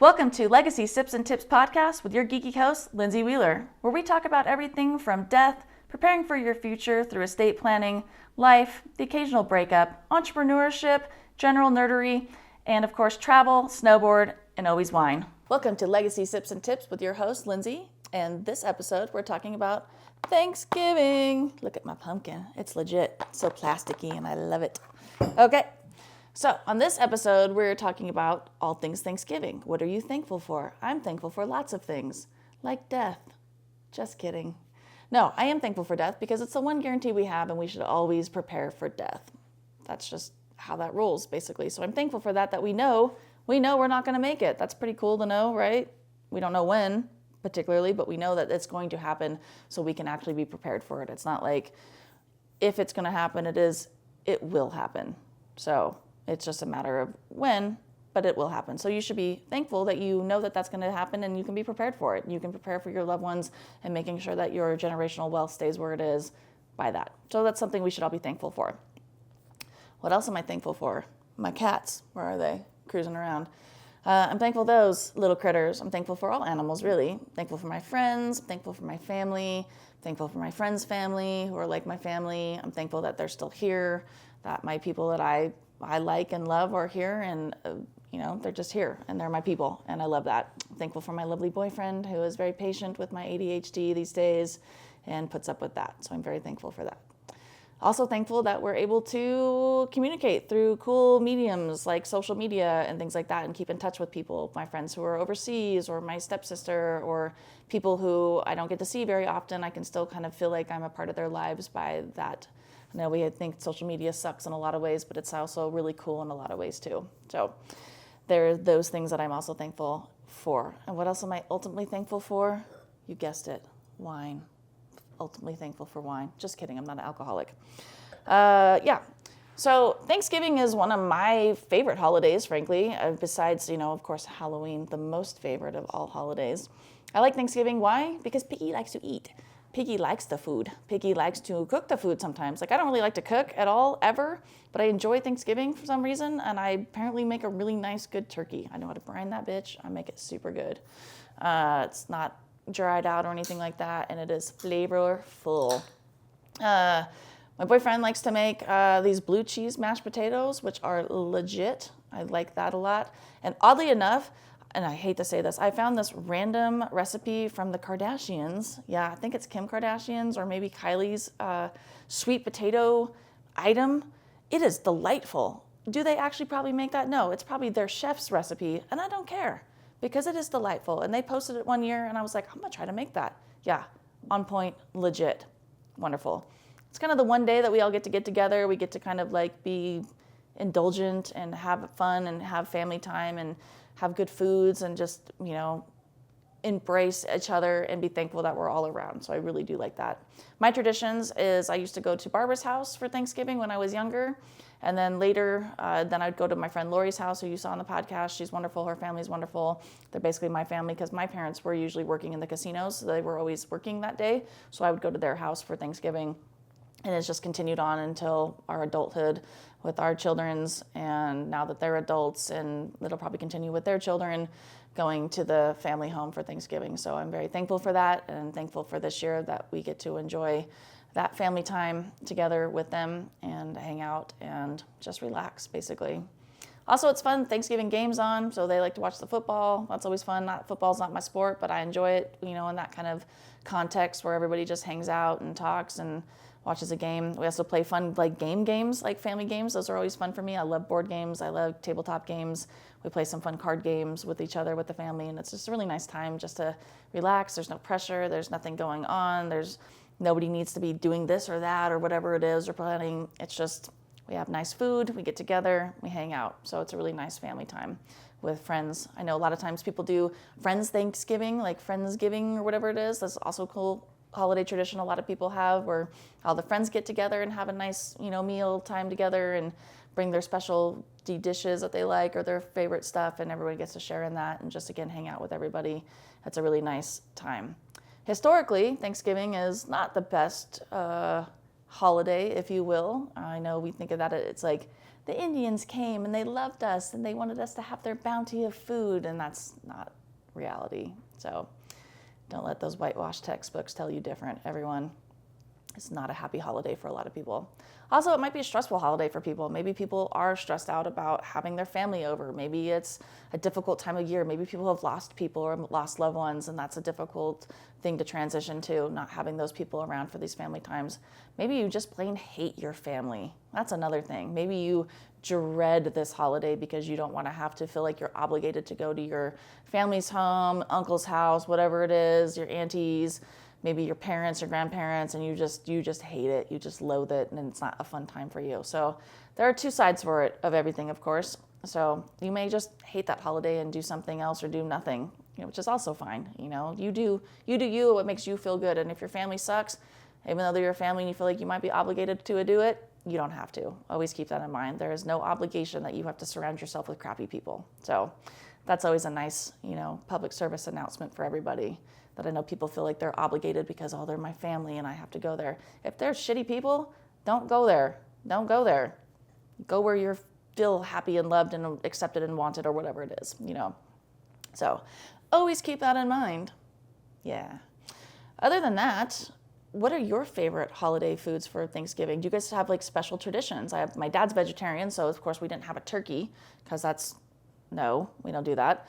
Welcome to Legacy Sips and Tips podcast with your geeky host, Lindsay Wheeler, where we talk about everything from death, preparing for your future through estate planning, life, the occasional breakup, entrepreneurship, general nerdery, and of course travel, snowboard, and always wine. Welcome to Legacy Sips and Tips with your host, Lindsay, and this episode we're talking about Thanksgiving. Look at my pumpkin. It's legit. It's so plasticky and I love it. Okay. So on this episode, we're talking about all things Thanksgiving. What are you thankful for? I'm thankful for lots of things, like death. Just kidding. No, I am thankful for death because it's the one guarantee we have and we should always prepare for death. That's just how that rolls, basically. So I'm thankful for that we know we're not going to make it. That's pretty cool to know, right? We don't know when particularly, but we know that it's going to happen so we can actually be prepared for it. It's not like if it's going to happen, it will happen. So it's just a matter of when, but it will happen. So you should be thankful that you know that that's going to happen and you can be prepared for it. You can prepare for your loved ones and making sure that your generational wealth stays where it is by that. So that's something we should all be thankful for. What else am I thankful for? My cats. Where are they? Cruising around. I'm thankful for those little critters. I'm thankful for all animals, really. Thankful for my friends. Thankful for my family. Thankful for my friends' family who are like my family. I'm thankful that they're still here, that my people that I like and love are here, and they're just here and they're my people, and I love that. I'm thankful for my lovely boyfriend who is very patient with my ADHD these days and puts up with that. So I'm very thankful for that. Also thankful that we're able to communicate through cool mediums like social media and things like that and keep in touch with people, my friends who are overseas or my stepsister or people who I don't get to see very often. I can still kind of feel like I'm a part of their lives by that. I know we think social media sucks in a lot of ways, but it's also really cool in a lot of ways too. So there are those things that I'm also thankful for. And what else am I ultimately thankful for? You guessed it, wine. Ultimately thankful for wine. Just kidding, I'm not an alcoholic. So Thanksgiving is one of my favorite holidays, frankly, besides, of course, Halloween, the most favorite of all holidays. I like Thanksgiving. Why? Because Piggy likes to eat. Piggy likes the food. Piggy likes to cook the food sometimes. Like, I don't really like to cook at all, ever, but I enjoy Thanksgiving for some reason, and I apparently make a really nice, good turkey. I know how to brine that bitch. I make it super good. It's not dried out or anything like that, and it is flavorful. My boyfriend likes to make these blue cheese mashed potatoes, which are legit. I like that a lot. And oddly enough, and I hate to say this, I found this random recipe from the Kardashians. Yeah, I think it's Kim Kardashian's or maybe Kylie's sweet potato item. It is delightful. Do they actually probably make that? No, it's probably their chef's recipe, and I don't care because it is delightful. And they posted it one year, and I was like, I'm gonna try to make that. Yeah, on point, legit, wonderful. It's kind of the one day that we all get together. We get to kind of like be indulgent and have fun and have family time and have good foods and just, embrace each other and be thankful that we're all around. So I really do like that. My traditions is I used to go to Barbara's house for Thanksgiving when I was younger. And then later, I'd go to my friend Lori's house, who you saw on the podcast. She's wonderful. Her family's wonderful. They're basically my family because my parents were usually working in the casinos. So they were always working that day. So I would go to their house for Thanksgiving. And it's just continued on until our adulthood with our children's, and now that they're adults, and it'll probably continue with their children, going to the family home for Thanksgiving. So I'm very thankful for that, and thankful for this year that we get to enjoy that family time together with them and hang out and just relax, basically. Also, it's fun, Thanksgiving games on, so they like to watch the football. That's always fun. Football's not my sport, but I enjoy it, in that kind of context where everybody just hangs out and talks and watches a game. We also play fun games, like family games. Those are always fun for me. I love board games. I love tabletop games. We play some fun card games with each other, with the family, and it's just a really nice time just to relax. There's no pressure. There's nothing going on. Nobody needs to be doing this or that or whatever it is or planning. It's just we have nice food. We get together. We hang out. So it's a really nice family time with friends. I know a lot of times people do Friends Thanksgiving, like Friendsgiving or whatever it is. That's also a cool holiday tradition a lot of people have, where all the friends get together and have a nice, meal time together and bring their specialty dishes that they like or their favorite stuff, and everybody gets to share in that and just, again, hang out with everybody. That's a really nice time. Historically, Thanksgiving is not the best holiday, if you will. I know we think of that, it's like the Indians came and they loved us and they wanted us to have their bounty of food, and that's not reality. So don't let those whitewash textbooks tell you different, everyone. It's not a happy holiday for a lot of people. Also, it might be a stressful holiday for people. Maybe people are stressed out about having their family over. Maybe it's a difficult time of year. Maybe people have lost people or lost loved ones, and that's a difficult thing to transition to, not having those people around for these family times. Maybe you just plain hate your family. That's another thing. Maybe you dread this holiday because you don't want to have to feel like you're obligated to go to your family's home, uncle's house, whatever it is, your aunties, maybe your parents, your grandparents, and you just hate it. You just loathe it, and it's not a fun time for you. So there are two sides for it of everything, of course. So you may just hate that holiday and do something else or do nothing, which is also fine. You do you, what makes you feel good. And if your family sucks, even though they're your family and you feel like you might be obligated to do it, you don't have to. Always keep that in mind. There is no obligation that you have to surround yourself with crappy people. So that's always a nice, public service announcement for everybody, that I know people feel like they're obligated because, they're my family and I have to go there. If they're shitty people, don't go there. Don't go there. Go where you feel happy and loved and accepted and wanted, or whatever it is, So always keep that in mind. Yeah. Other than that, what are your favorite holiday foods for Thanksgiving? Do you guys have special traditions? My dad's vegetarian, so of course we didn't have a turkey because no, we don't do that.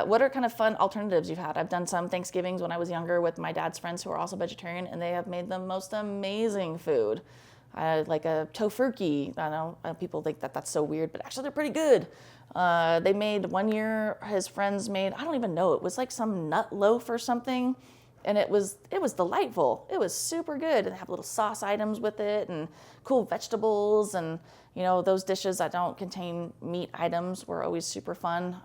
What are kind of fun alternatives you've had? I've done some Thanksgivings when I was younger with my dad's friends who are also vegetarian, and they have made the most amazing food. Like a tofurkey. I know people think that that's so weird, but actually they're pretty good. They made one year, his friends made, I don't even know, it was like some nut loaf or something, and it was delightful. It was super good, and they have little sauce items with it and cool vegetables, and those dishes that don't contain meat items were always super fun.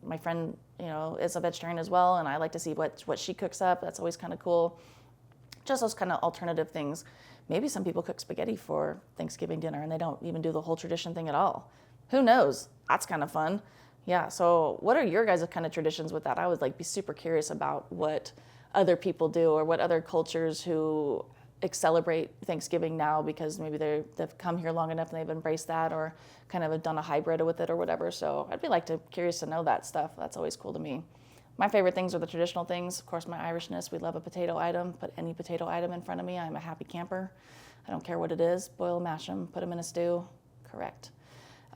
My friend, is a vegetarian as well, and I like to see what she cooks up. That's always kind of cool. Just those kind of alternative things. Maybe some people cook spaghetti for Thanksgiving dinner and they don't even do the whole tradition thing at all. Who knows? That's kind of fun. Yeah, so what are your guys' kind of traditions with that? I would be super curious about what other people do, or what other cultures who celebrate Thanksgiving now because maybe they've come here long enough and they've embraced that, or kind of have done a hybrid with it or whatever. So I'd be curious to know that stuff. That's always cool to me. My favorite things are the traditional things. Of course, my Irishness, we love a potato item. Put any potato item in front of me, I'm a happy camper. I don't care what it is. Boil, mash them, put them in a stew. Correct.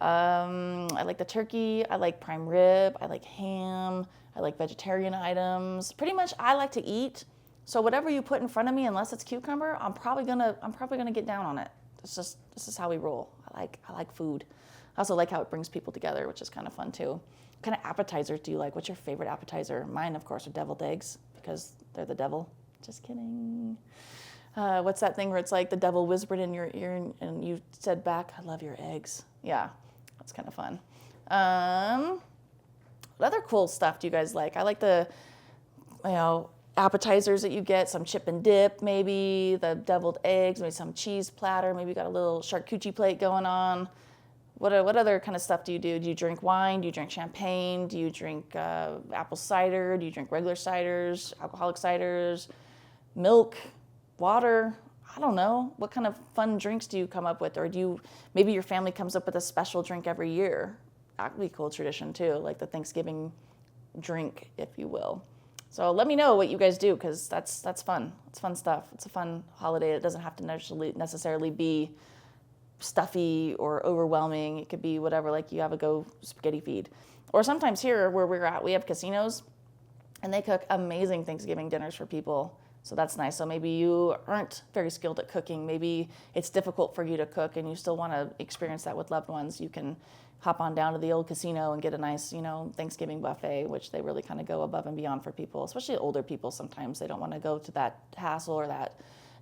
I like the turkey. I like prime rib. I like ham. I like vegetarian items. Pretty much, I like to eat. So whatever you put in front of me, unless it's cucumber, I'm probably gonna get down on it. This is how we roll. I like food. I also like how it brings people together, which is kind of fun too. What kind of appetizers do you like? What's your favorite appetizer? Mine, of course, are deviled eggs because they're the devil. Just kidding. What's that thing where it's like the devil whispered in your ear and you said back, "I love your eggs." Yeah, that's kind of fun. What other cool stuff do you guys like? I like the, appetizers that you get, some chip and dip, maybe the deviled eggs, maybe some cheese platter, maybe you got a little charcuterie plate going on. What other kind of stuff do you do? Do you drink wine? Do you drink champagne? Do you drink apple cider? Do you drink regular ciders, alcoholic ciders, milk, water? I don't know. What kind of fun drinks do you come up with? Or maybe your family comes up with a special drink every year. That would be a cool tradition too, like the Thanksgiving drink, if you will. So let me know what you guys do, because that's fun. It's fun stuff. It's a fun holiday. It doesn't have to necessarily be stuffy or overwhelming. It could be whatever, like you have a go spaghetti feed. Or sometimes here where we're at, we have casinos and they cook amazing Thanksgiving dinners for people. So that's nice. So maybe you aren't very skilled at cooking. Maybe it's difficult for you to cook and you still want to experience that with loved ones. You can hop on down to the old casino and get a nice, Thanksgiving buffet, which they really kind of go above and beyond for people, especially older people. Sometimes they don't want to go to that hassle or that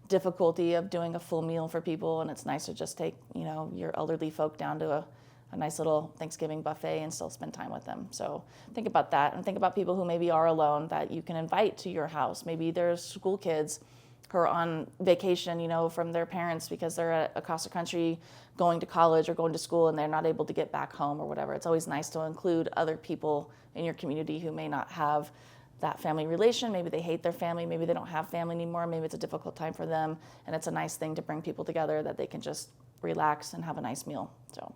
difficulty of doing a full meal for people, and it's nice to just take, your elderly folk down to a nice little Thanksgiving buffet and still spend time with them. So think about that, and think about people who maybe are alone that you can invite to your house. Maybe there's school kids who are on vacation, from their parents because they're across the country going to college or going to school and they're not able to get back home or whatever. It's always nice to include other people in your community who may not have that family relation. Maybe they hate their family, maybe they don't have family anymore, maybe it's a difficult time for them, and it's a nice thing to bring people together that they can just relax and have a nice meal. So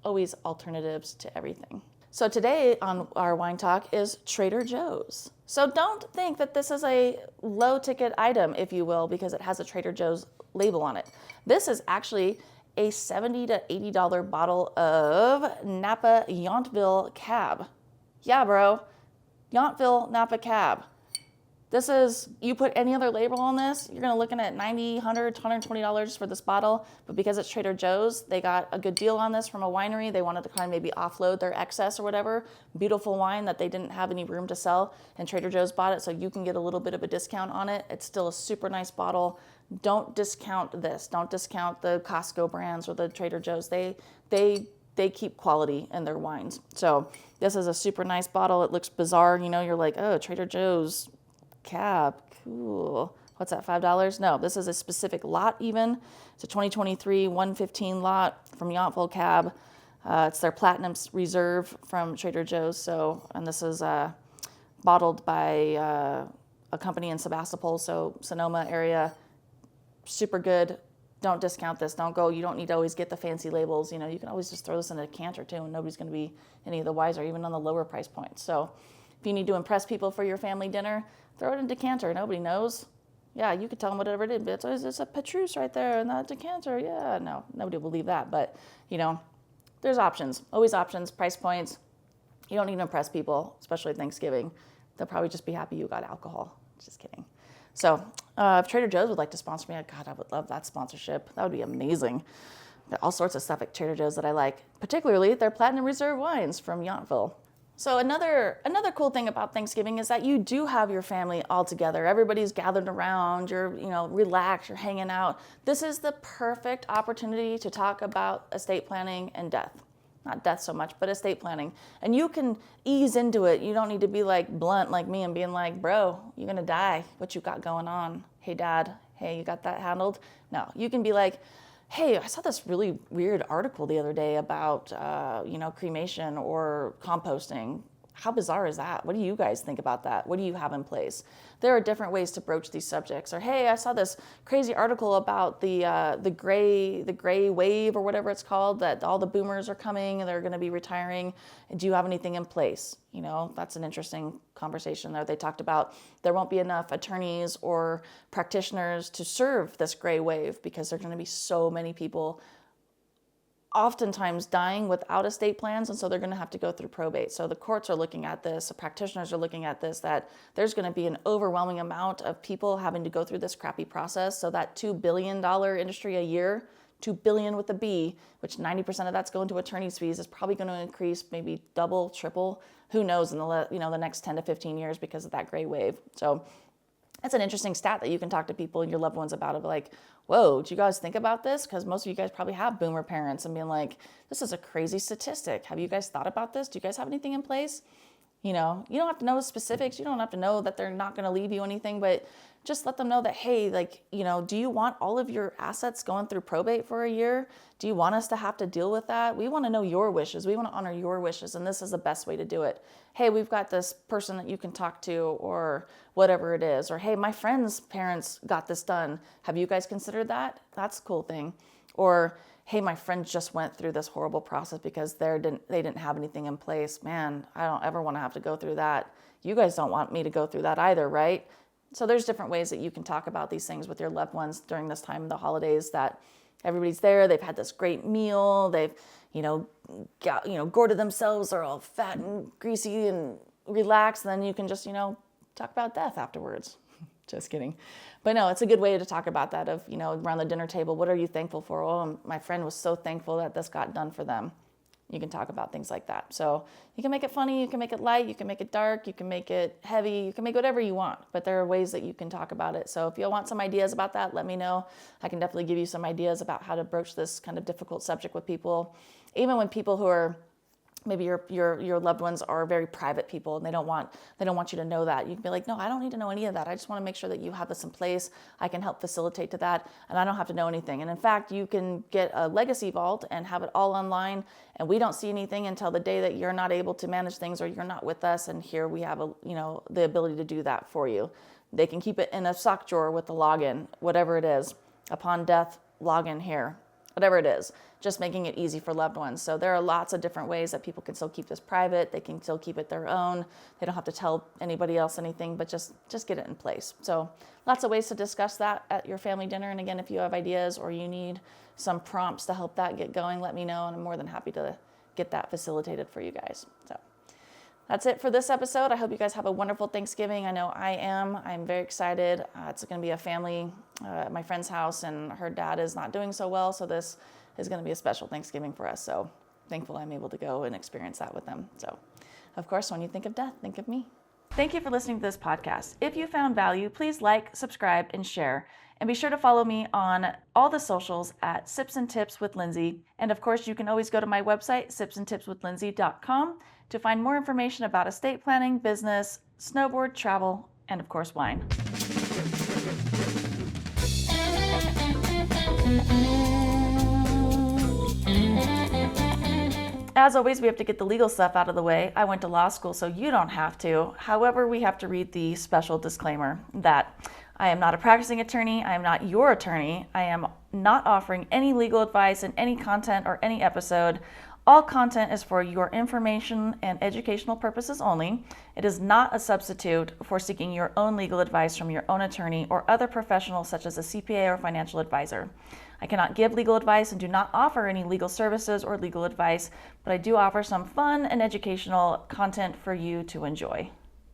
always alternatives to everything. So today on our wine talk is Trader Joe's. So don't think that this is a low ticket item, if you will, because it has a Trader Joe's label on it. This is actually a $70 to $80 bottle of Napa Yountville Cab. Yeah, bro, Yountville Napa Cab. This is, you put any other label on this, you're gonna looking at $90, $100, $120 for this bottle, but because it's Trader Joe's, they got a good deal on this from a winery. They wanted to kind of maybe offload their excess or whatever. Beautiful wine that they didn't have any room to sell, and Trader Joe's bought it, so you can get a little bit of a discount on it. It's still a super nice bottle. Don't discount this. Don't discount the Costco brands or the Trader Joe's. They keep quality in their wines. So this is a super nice bottle. It looks bizarre, you know, you're like, oh, Trader Joe's Cab, cool. What's that, $5? No, this is a specific lot even. It's a 2023 115 lot from Yountville Cab. It's their Platinum Reserve from Trader Joe's. So, and this is bottled by a company in Sebastopol, so Sonoma area. Super good. Don't discount this. Don't go, you don't need to always get the fancy labels. You know, you can always just throw this in a decanter too, and nobody's going to be any of the wiser, even on the lower price points. So if you need to impress people for your family dinner, throw it in a decanter. Nobody knows. Yeah, you could tell them whatever it is, but it's a Petrus right there in that decanter. Yeah, no, nobody will believe that. But, you know, there's options. Always options, price points. You don't need to impress people, especially Thanksgiving. They'll probably just be happy you got alcohol. Just kidding. So if Trader Joe's would like to sponsor me, God, I would love that sponsorship. That would be amazing. Got all sorts of stuff at Trader Joe's that I like, particularly their Platinum Reserve wines from Yountville. So another cool thing about Thanksgiving is that you do have your family all together. Everybody's gathered around, you're, you know, relaxed, you're hanging out. This is the perfect opportunity to talk about estate planning and death. Not death so much, but estate planning. And you can ease into it. You don't need to be like blunt like me and being like, bro, you're gonna die. What you got going on? Hey, dad, hey, you got that handled? No, you can be like, hey, I saw this really weird article the other day about, cremation or composting. How bizarre is that? What do you guys think about that? What do you have in place? There are different ways to broach these subjects. Or, hey, I saw this crazy article about the gray wave or whatever it's called, that all the boomers are coming and they're going to be retiring. Do you have anything in place? You know, that's an interesting conversation there. They talked about there won't be enough attorneys or practitioners to serve this gray wave because there are going to be so many people oftentimes dying without estate plans, and so they're going to have to go through probate. So the courts are looking at this, the practitioners are looking at this, that there's going to be an overwhelming amount of people having to go through this crappy process. So that $2 billion industry a year, $2 billion with a B, which 90% of that's going to attorney's fees, is probably going to increase maybe double, triple, who knows, in the next 10 to 15 years because of that gray wave. So that's an interesting stat that you can talk to people and your loved ones about, of like, whoa, do you guys think about this? Because most of you guys probably have boomer parents and being like, this is a crazy statistic. Have you guys thought about this? Do you guys have anything in place? You know, you don't have to know specifics. You don't have to know that they're not going to leave you anything, but just let them know that, hey, like, you know, do you want all of your assets going through probate for a year? Do you want us to have to deal with that? We want to know your wishes. We want to honor your wishes, and this is the best way to do it. Hey, we've got this person that you can talk to, or whatever it is. Or, hey, my friend's parents got this done. Have you guys considered that? That's a cool thing. Or, hey, my friend just went through this horrible process because they didn't have anything in place. Man, I don't ever want to have to go through that. You guys don't want me to go through that either, right? So there's different ways that you can talk about these things with your loved ones during this time of the holidays, that everybody's there, they've had this great meal, they've, gored themselves, they're all fat and greasy and relaxed, and then you can just, talk about death afterwards. Just kidding. But no, it's a good way to talk about that, of, around the dinner table, what are you thankful for? Oh, my friend was so thankful that this got done for them. You can talk about things like that. So you can make it funny, you can make it light, you can make it dark, you can make it heavy, you can make whatever you want, but there are ways that you can talk about it. So if you want some ideas about that, let me know. I can definitely give you some ideas about how to broach this kind of difficult subject with people. Even when people who are, maybe your loved ones are very private people and they don't want you to know that. You can be like, no, I don't need to know any of that. I just want to make sure that you have this in place. I can help facilitate to that, and I don't have to know anything. And in fact, you can get a legacy vault and have it all online, and we don't see anything until the day that you're not able to manage things or you're not with us. And here we have the ability to do that for you. They can keep it in a sock drawer with the login, whatever it is. Upon death, log in here. whatever it is, just making it easy for loved ones. So there are lots of different ways that people can still keep this private. They can still keep it their own. They don't have to tell anybody else anything, but just get it in place. So lots of ways to discuss that at your family dinner. And again, if you have ideas or you need some prompts to help that get going, let me know, and I'm more than happy to get that facilitated for you guys. So that's it for this episode. I hope you guys have a wonderful Thanksgiving. I know I am. I'm very excited. It's going to be a family at my friend's house, and her dad is not doing so well, so this is going to be a special Thanksgiving for us. So thankful I'm able to go and experience that with them. So, of course, when you think of death, think of me. Thank you for listening to this podcast. If you found value, please like, subscribe, and share. And be sure to follow me on all the socials at Sips and Tips with Lindsay. And of course, you can always go to my website, sipsandtipswithlindsay.com, to find more information about estate planning, business, snowboard, travel, and of course, wine. As always, we have to get the legal stuff out of the way. I went to law school, so you don't have to. However, we have to read the special disclaimer that I am not a practicing attorney. I am not your attorney. I am not offering any legal advice in any content or any episode. All content is for your information and educational purposes only. It is not a substitute for seeking your own legal advice from your own attorney or other professionals such as a CPA or financial advisor. I cannot give legal advice and do not offer any legal services or legal advice, but I do offer some fun and educational content for you to enjoy.